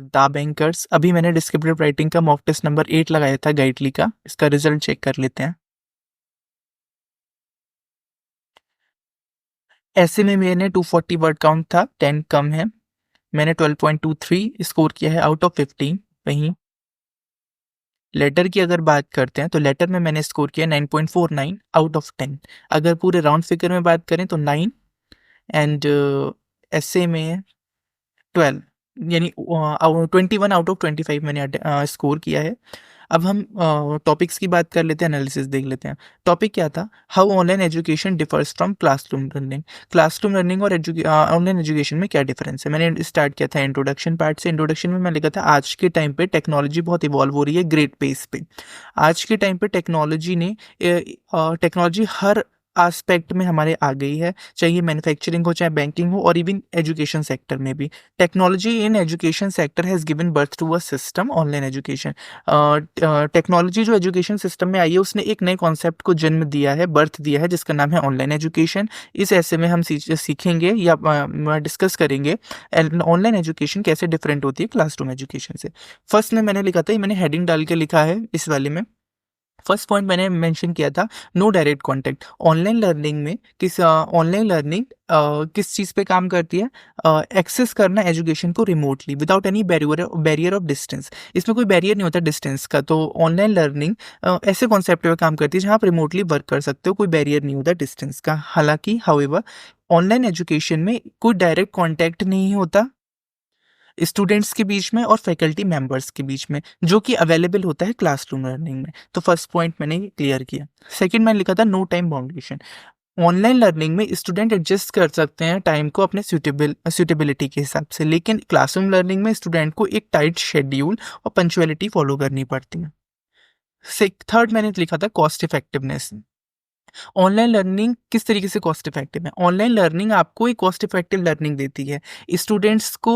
The bankers. अभी मैंने descriptive writing का मॉक टेस्ट नंबर 8 लगाया था गाइडली का, इसका रिजल्ट चेक कर लेते हैं। ऐसे में मैंने 240 वर्ड काउंट था, 10 कम है। मैंने 12.23 स्कोर किया है आउट ऑफ 15। वहीं लेटर की अगर बात करते हैं तो लेटर में मैंने स्कोर किया 9.49 आउट ऑफ 10। अगर पूरे राउंड फिगर में बात करें तो 9 एंड ऐसे में 12, यानी 21 आउट ऑफ 25 मैंने स्कोर किया है। अब हम टॉपिक्स की बात कर लेते हैं, एनालिसिस देख लेते हैं। टॉपिक क्या था? How online education differs from classroom learning. Classroom learning और ऑनलाइन एजुकेशन में क्या डिफरेंस है। मैंने स्टार्ट किया था इंट्रोडक्शन पार्ट से। इंट्रोडक्शन में मैं लिखा था आज के टाइम पे टेक्नोलॉजी बहुत इवॉल्व हो रही है ग्रेट पेस पे। आज के टाइम पे टेक्नोलॉजी हर एस्पेक्ट में हमारे आ गई है, चाहे मैन्युफैक्चरिंग हो, चाहे बैंकिंग हो, और इवन एजुकेशन सेक्टर में भी। Technology in education sector has given birth to a system online education. Technology जो एजुकेशन सिस्टम में आई है उसने एक नए कॉन्सेप्ट को जन्म दिया है, बर्थ दिया है, जिसका नाम है ऑनलाइन एजुकेशन। इस ऐसे में हम सीखेंगे या डिस्कस करेंगे ऑनलाइन एजुकेशन कैसे डिफरेंट होती है क्लासरूम एजुकेशन से। फर्स्ट में मैंने लिखा था, ये मैंने हेडिंग डाल के लिखा है इस वाले में। फर्स्ट पॉइंट मैंने मेंशन किया था, no direct contact. Online learning में ऑनलाइन लर्निंग किस चीज़ पे काम करती है? एक्सेस करना एजुकेशन को remotely without any barrier of distance. इसमें कोई बैरियर नहीं होता डिस्टेंस का। तो ऑनलाइन लर्निंग ऐसे कॉन्सेप्ट पे काम करती है जहाँ आप रिमोटली वर्क कर सकते हो, कोई बैरियर नहीं होता डिस्टेंस का। हालांकि हाउएवर ऑनलाइन एजुकेशन में कोई डायरेक्ट कॉन्टैक्ट नहीं होता स्टूडेंट्स के बीच में और फैकल्टी मेंबर्स के बीच में, जो कि अवेलेबल होता है क्लासरूम लर्निंग में। तो फर्स्ट पॉइंट मैंने क्लियर किया। सेकंड मैंने लिखा था नो टाइम बाउंडेशन। ऑनलाइन लर्निंग में स्टूडेंट एडजस्ट कर सकते हैं टाइम को अपने सूटेबिलिटी के हिसाब से, लेकिन क्लासरूम लर्निंग में स्टूडेंट को एक टाइट शेड्यूल और पंचुअलिटी फॉलो करनी पड़ती है। थर्ड मैंने लिखा था कॉस्ट इफेक्टिवनेस। ऑनलाइन लर्निंग किस तरीके से कॉस्ट इफेक्टिव है? ऑनलाइन लर्निंग आपको एक कॉस्ट इफेक्टिव लर्निंग देती है। स्टूडेंट्स को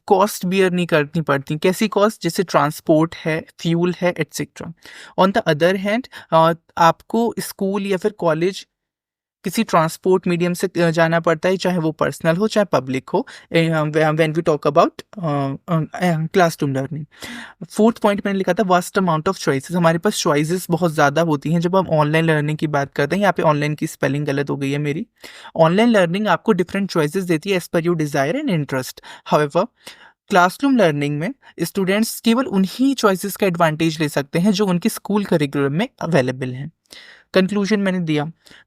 कॉस्ट बियर नहीं करनी पड़ती। कैसी कॉस्ट? जैसे ट्रांसपोर्ट है, फ्यूल है, etcetera. On the other hand आपको स्कूल या फिर कॉलेज किसी ट्रांसपोर्ट मीडियम से जाना पड़ता है, चाहे वो पर्सनल हो चाहे पब्लिक हो, when we talk about classroom learning. Fourth point मैंने लिखा था वास्ट अमाउंट ऑफ चॉइसेस। हमारे पास चॉइसेस बहुत ज़्यादा होती हैं जब हम ऑनलाइन लर्निंग की बात करते हैं। यहाँ पे ऑनलाइन की स्पेलिंग गलत हो गई है मेरी। ऑनलाइन लर्निंग आपको डिफरेंट चॉइसेस देती है as per your desire and interest. However classroom learning में स्टूडेंट्स केवल उन्हीं चॉइसेस का एडवांटेज ले सकते हैं जो उनके स्कूल करिकुलम में अवेलेबल हैं। कंक्लूजन मैंने दिया।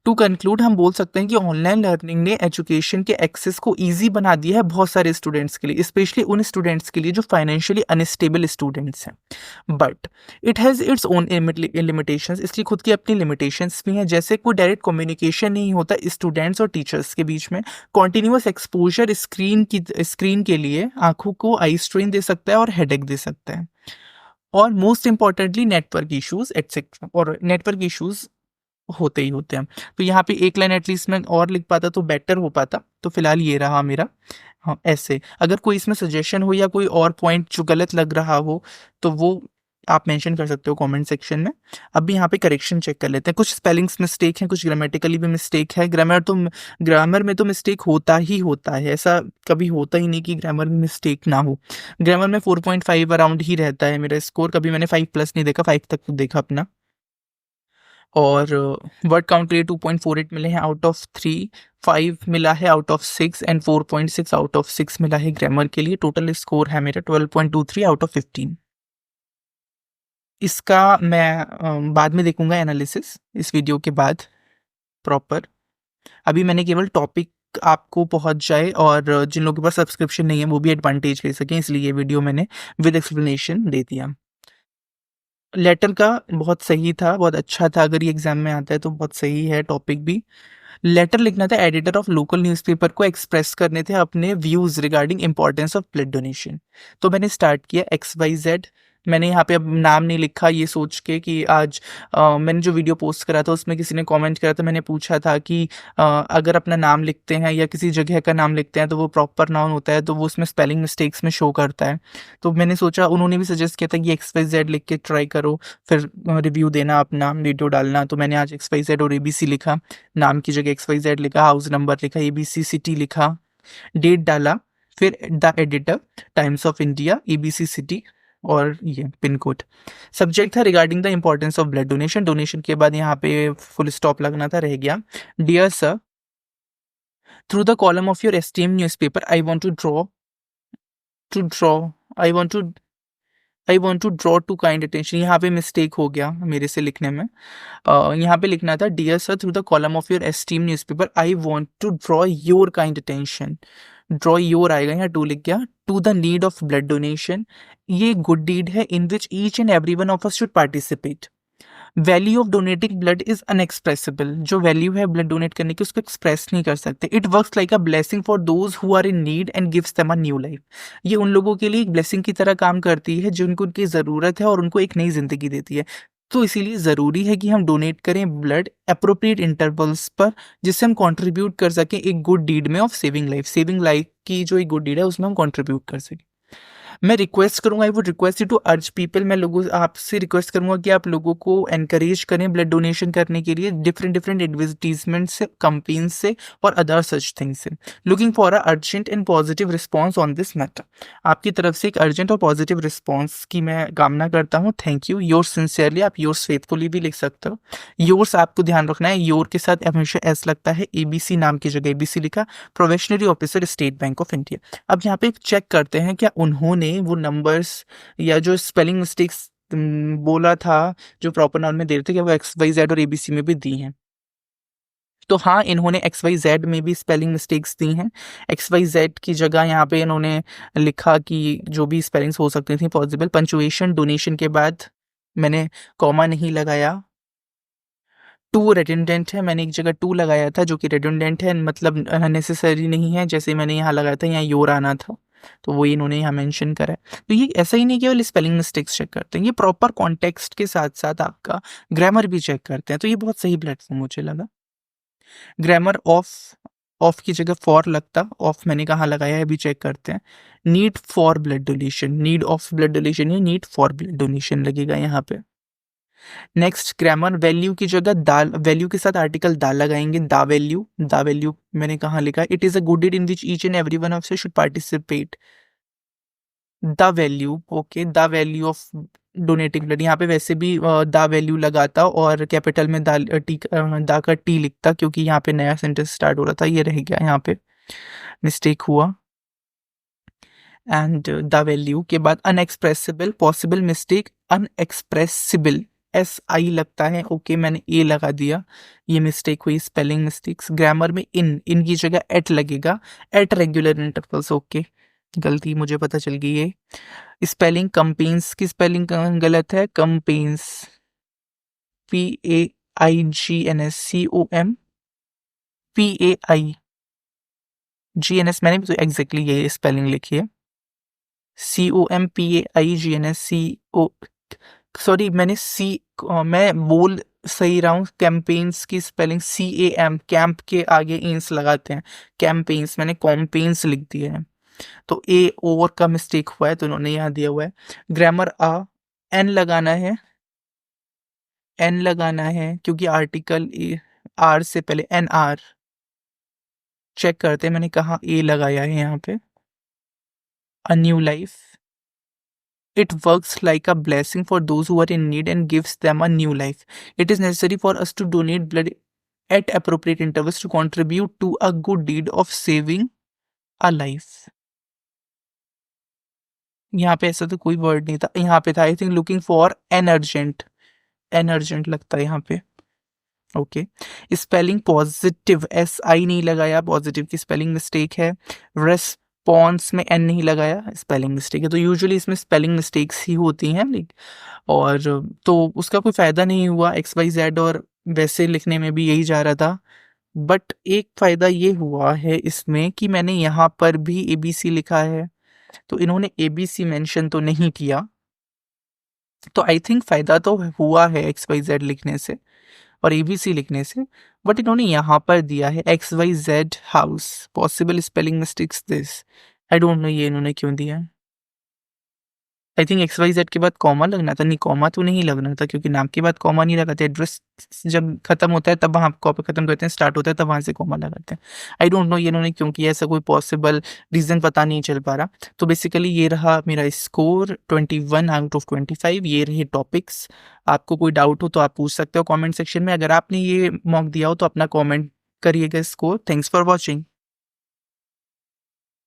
टू कंक्लूड हम बोल सकते हैं कि ऑनलाइन लर्निंग ने एजुकेशन के एक्सेस को ईजी बना दिया है बहुत सारे स्टूडेंट्स के लिए, स्पेशली उन स्टूडेंट्स के लिए जो फाइनेंशियली अनस्टेबल स्टूडेंट्स हैं। But it has its own limitations. इसकी खुद की अपनी लिमिटेशंस भी हैं, जैसे कोई डायरेक्ट कम्युनिकेशन नहीं होता स्टूडेंट्स और टीचर्स के बीच में। कॉन्टिन्यूस एक्सपोजर स्क्रीन के लिए आंखों को आई स्ट्रेन दे सकता है और हेडेक दे सकता है। और most importantly network issues etcetera, और नेटवर्क इश्यूज होते ही होते हैं। तो यहाँ पे एक लाइन एटलीस्ट मैं और लिख पाता तो बेटर हो पाता। तो फिलहाल ये रहा मेरा। हाँ, ऐसे अगर कोई इसमें सजेशन हो या कोई और पॉइंट जो गलत लग रहा हो तो वो आप मेंशन कर सकते हो कमेंट सेक्शन में। अभी यहाँ पे करेक्शन चेक कर लेते हैं। कुछ स्पेलिंग्स मिस्टेक हैं, कुछ ग्रामेटिकली भी मिस्टेक है। ग्रामर में तो मिस्टेक होता ही होता है, ऐसा कभी होता ही नहीं कि ग्रामर में मिस्टेक ना हो। ग्रामर में 4.5 अराउंड ही रहता है मेरा स्कोर, कभी मैंने 5+ नहीं देखा, 5 तक तो देखा अपना। और वर्ड काउंट लिए 2.48 मिले हैं आउट ऑफ 3, 5 मिला है out of 6 and 4.6 out of 6 मिला है ग्रामर के लिए। टोटल स्कोर है मेरा 12.23 आउट ऑफ 15। इसका मैं बाद में देखूंगा एनालिसिस इस वीडियो के बाद प्रॉपर। अभी मैंने केवल टॉपिक आपको पहुंच जाए और जिन लोगों के पास सब्सक्रिप्शन नहीं है वो भी एडवांटेज ले सकें, इसलिए ये वीडियो मैंने विद एक्सप्लेनेशन दे दिया। लेटर का बहुत सही था, बहुत अच्छा था। अगर ये एग्जाम में आता है तो बहुत सही है टॉपिक भी। लेटर लिखना था एडिटर ऑफ लोकल न्यूज़पेपर को एक्सप्रेस करने थे अपने views regarding importance of blood donation. तो मैंने स्टार्ट किया XYZ। मैंने यहाँ पे अब नाम नहीं लिखा ये सोच के कि आज मैंने जो वीडियो पोस्ट करा था उसमें किसी ने कमेंट करा था, मैंने पूछा था कि अगर अपना नाम लिखते हैं या किसी जगह का नाम लिखते हैं तो वो प्रॉपर नाउन होता है तो वो उसमें स्पेलिंग मिस्टेक्स में शो करता है। तो मैंने सोचा, उन्होंने भी सजेस्ट किया था कि XYZ लिख के ट्राई करो, फिर रिव्यू देना अपना, वीडियो डालना। तो मैंने आज XYZ और ABC लिखा, नाम की जगह XYZ लिखा, हाउस नंबर लिखा, ABC सिटी लिखा, डेट डाला फिर the editor, times of India, ABC city और ये पिन कोड। सब्जेक्ट था regarding the importance of blood donation. Donation के बाद यहाँ पे फुल स्टॉप लगना था, रह गया। Dear sir, through the column of your esteem newspaper I want to draw I want to I want to draw to kind attention. यहाँ पे मिस्टेक हो गया मेरे से लिखने में। यहाँ पे लिखना था dear sir, through the column of your esteem newspaper I want to draw your kind attention. Draw your आएगा, यहाँ टू लिख गया। To the need of blood donation, ये गुड डीड है in which each and every one of us should participate. Value of donating blood is unexpressible, जो value है blood donate करने की उसको एक्सप्रेस नहीं कर सकते। It works like a blessing for those who are in need and gives them a new life. ये उन लोगों के लिए एक ब्लेसिंग की तरह काम करती है जिनको उनकी ज़रूरत है और उनको एक नई जिंदगी देती है। तो इसीलिए ज़रूरी है कि हम डोनेट करें ब्लड अप्रोप्रिएट इंटरवल्स पर, जिससे हम कंट्रीब्यूट कर सकें एक गुड डीड में of saving life. Saving life की जो एक गुड डीड है उसमें हम कंट्रीब्यूट कर सकें। मैं रिक्वेस्ट करूंगा, I would request you to urge people, मैं लोगों आपसे रिक्वेस्ट करूंगा कि आप लोगों को एनकरेज करें ब्लड डोनेशन करने के लिए डिफरेंट डिफरेंट एडवर्टीजमेंट से, कंपेन से और अदर सच थिंग्स से। Looking for a urgent and positive response on this matter. आपकी तरफ से एक अर्जेंट और पॉजिटिव रिस्पॉन्स की मैं कामना करता हूँ। Thank you. योर्स सिंसियरली, आप योर्स फेथफुली भी लिख सकते हो। योर्स आपको ध्यान रखना है, योर के साथ हमेशा एस लगता है, एबीसी नाम की जगह एबीसी लिखा। Probationary officer, state bank of India. अब यहाँ पे चेक करते हैं क्या उन्होंने वो नंबर्स या जो स्पेलिंग मिस्टेक्स बोला था जो प्रॉपर नाउन में दे रहे थे, क्या वो एक्स वाई जेड और एबीसी में भी दी हैं। तो हाँ, इन्होंने एक्स वाई जेड में भी स्पेलिंग मिस्टेक्स दी हैं। एक्स वाई जेड की जगह यहाँ पे इन्होंने लिखा कि जो भी स्पेलिंग्स हो सकती थी पॉसिबल। पंचुएशन डोनेशन के बाद मैंने कॉमा नहीं लगाया। टू रेडंडेंट है, मैंने एक जगह टू लगाया था जो कि रेडंडेंट है, मतलब नेसेसरी नहीं है। जैसे मैंने यहाँ लगाया था, यहाँ योर आना था, तो वही इन्होंने यहाँ मेंशन करा है। तो ये ऐसा ही नहीं केवल स्पेलिंग मिस्टेक्स चेक करते हैं, ये प्रॉपर कॉन्टेक्स्ट के साथ साथ आपका ग्रामर भी चेक करते हैं। तो ये बहुत सही प्लेटफॉर्म मुझे लगा। ग्रामर ऑफ, ऑफ की जगह फॉर लगता, ऑफ मैंने कहाँ लगाया है अभी चेक करते हैं। Need for blood donation, need of blood donation या नीड फॉर ब्लड डोनेशन लगेगा यहाँ पे। नेक्स्ट ग्रामर, वैल्यू की जगह दाल, वैल्यू के साथ आर्टिकल दा लगाएंगे। दा वैल्यू, दा वैल्यू मैंने कहाँ लिखा, it is a good deed in which each and every one of us should participate. The value, okay, the value of donating blood, यहाँ पे वैसे भी द वैल्यू लगाता और कैपिटल में दा टी दा का टी लिखता, क्योंकि यहाँ पे नया सेंटेंस स्टार्ट हो रहा था, ये रह गया यहाँ पे, मिस्टेक हुआ। एंड द वैल्यू के बाद unexpressible, possible mistake, unexpressible S I लगता है, ओके मैंने ए लगा दिया, ये मिस्टेक हुई, स्पेलिंग मिस्टेक्स। ग्रामर में इन की जगह एट लगेगा, एट रेगुलर इंटरवल्स, ओके गलती मुझे पता चल गई है। स्पेलिंग कंपेन्स की स्पेलिंग गलत है, कंपेन्स PAIGNS COMPAIGNS, मैंने भी तो एग्जैक्टली ये स्पेलिंग लिखी है, COMPAIGNS सॉरी मैंने मैं बोल सही रहा हूँ। कैंपेन्स की स्पेलिंग CAM, कैंप के आगे इंस लगाते हैं, कैंपेन्स, मैंने कॉम्पेन्स लिख दिया है। तो ए ओवर का मिस्टेक हुआ है, तो उन्होंने यहाँ दिया हुआ है। ग्रामर एन लगाना है, एन लगाना है क्योंकि आर्टिकल आर से पहले एन आर। चेक करते हैं मैंने कहा ए लगाया है यहाँ पे। अ new life, it works like a blessing for those who are in need and gives them a new life. It is necessary for us to donate blood at appropriate intervals to contribute to a good deed of saving a life. यहाँ पे ऐसा तो कोई word नहीं था, यहाँ पे था I think looking for an urgent, an urgent लगता है यहाँ पे, ओके। स्पेलिंग पॉजिटिव, SI नहीं लगाया, पॉजिटिव की स्पेलिंग मिस्टेक है। रेस्पॉन्स में एन नहीं लगाया, स्पेलिंग मिस्टेक है। तो यूजुअली इसमें स्पेलिंग मिस्टेक्स ही होती हैं, और तो उसका कोई फ़ायदा नहीं हुआ XYZ, और वैसे लिखने में भी यही जा रहा था। बट एक फ़ायदा ये हुआ है इसमें कि मैंने यहाँ पर भी ABC लिखा है, तो इन्होंने ABC मेंशन तो नहीं किया, तो आई थिंक फ़ायदा तो हुआ है XYZ लिखने से और ABC लिखने से। बट इन्होंने यहाँ पर दिया है XYZ house, possible spelling mistakes this, I don't know ये इन्होंने क्यों दिया है। आई थिंक XYZ के बाद कॉमा लगना था, नहीं कॉमा तो नहीं लगना था क्योंकि नाम के बाद कॉमा नहीं लगाते, एड्रेस जब खत्म होता है तब वहाँ कॉपी खत्म करते हैं, स्टार्ट होता है तब वहाँ से कॉमा लगाते हैं। आई डोंट नो ये इन्होंने क्यों किया, ऐसा कोई पॉसिबल रीज़न पता नहीं चल पा रहा। तो बेसिकली ये रहा मेरा स्कोर 21 आउट ऑफ 25, ये रहे टॉपिक्स। आपको कोई डाउट हो तो आप पूछ सकते हो कमेंट सेक्शन में। अगर आपने ये मॉक दिया हो तो अपना कमेंट करिएगा स्कोर। Thanks for watching.